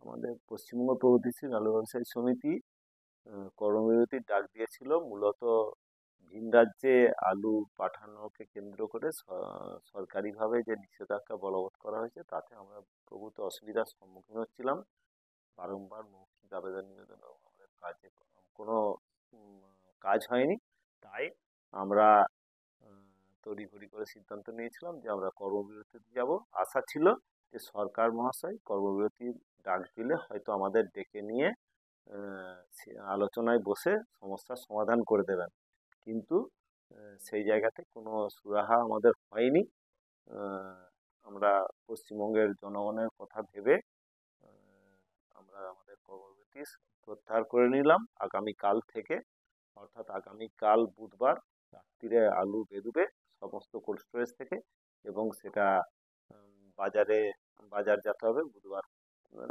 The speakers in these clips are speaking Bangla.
আমাদের পশ্চিমবঙ্গ প্রগতিশীল আলু ব্যবসায়ী সমিতি কর্মবিরতির ডাক দিয়েছিল মূলত ভিন রাজ্যে আলু পাঠানোকে কেন্দ্র করে সরকারিভাবে যে নিষেধাজ্ঞা বলবৎ করা হয়েছে তাতে আমরা প্রভূত অসুবিধার সম্মুখীন হচ্ছিলাম। বারংবার মৌখিক আবেদন নিবেদনও আমাদের কোনো কাজ হয়নি। তাই আমরা তড়িঘড়ি করে সিদ্ধান্ত নিয়েছিলাম যে আমরা কর্মবিরতিতে যাব। আশা ছিল যে সরকার মহাশয় কর্মবিরতির ডাক দিলে হয়তো আমাদের ডেকে নিয়ে আলোচনায় বসে সমস্যার সমাধান করে দেবেন, কিন্তু সেই জায়গাতে কোনো সুরাহা আমাদের হয়নি। আমরা পশ্চিমবঙ্গের জনগণের কথা ভেবে আমরা আমাদের কর্মবিরতি প্রত্যাহার করে নিলাম। আগামীকাল থেকে, অর্থাৎ আগামীকাল বুধবার রাত্রিরে আলু বেরোবে সমস্ত কোল্ড স্টোরেজ থেকে এবং সেটা বাজারজাত হবে। বুধবার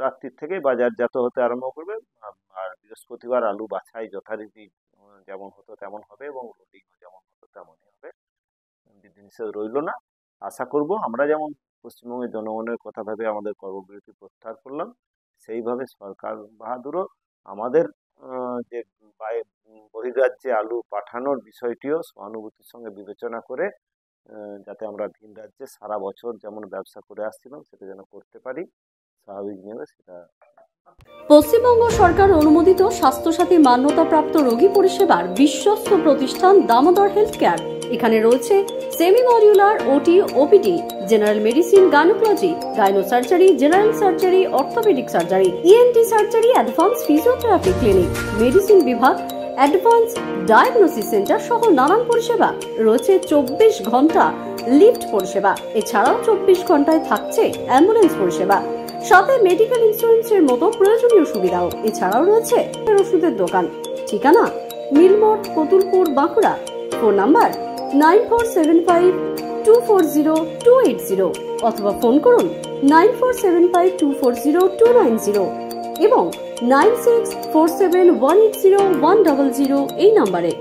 রাত্রির থেকেই বাজারজাত হতে আরম্ভ করবে, আর বৃহস্পতিবার আলু বাছাই যথারীতি যেমন হতো তেমন হবে এবং লোডিংও যেমন হতো তেমনই হবে। বিধিনিষেধ রইল না। আশা করব আমরা যেমন পশ্চিমবঙ্গের জনগণের কথা ভেবে আমাদের কর্মবিরতি প্রত্যাহার করলাম, সেইভাবে সরকার বাহাদুরও আমাদের যে বহির্রাজ্যে আলু পাঠানোর বিষয়টিও সহানুভূতির সঙ্গে বিবেচনা করে যাতে আমরা ভিন রাজ্যে সারা বছর যেমন ব্যবসা করে আসছিলাম সেটা যেন করতে পারি স্বাভাবিক নিয়মে সেটা। পশ্চিমবঙ্গ সরকার অনুমোদিত স্বাস্থ্যসাথী মান্যতাপ্রাপ্ত রোগী পরিষেবার বিশ্বস্ত প্রতিষ্ঠান দামোদর হেলথ কেয়ার। এখানে রয়েছে semi modular OT, OPD, general medicine, gynaecology, gynae surgery, general surgery, orthopaedic surgery, ENT surgery, advance physiotherapy clinic, medicine বিভাগ, অ্যাডভান্স ডায়াগনোসিস সেন্টার সহ নানান পরিষেবা রয়েছে। 24 ঘন্টা লিফট পরিষেবা, এছাড়াও 24 ঘন্টায় থাকছে অ্যাম্বুলেন্স পরিষেবা, সাথে মেডিকেল ইন্স্যুরেন্সের মতো প্রয়োজনীয় সুবিধাও। এছাড়াও রয়েছে ওষুধের দোকান। ঠিকানা মিলমোড়, কতুলপুর, বাঁকুড়া। ফোন নাম্বার 9475240280 অথবা ফোন করুন 9475240290 এবং 9647180100 এই নাম্বারে।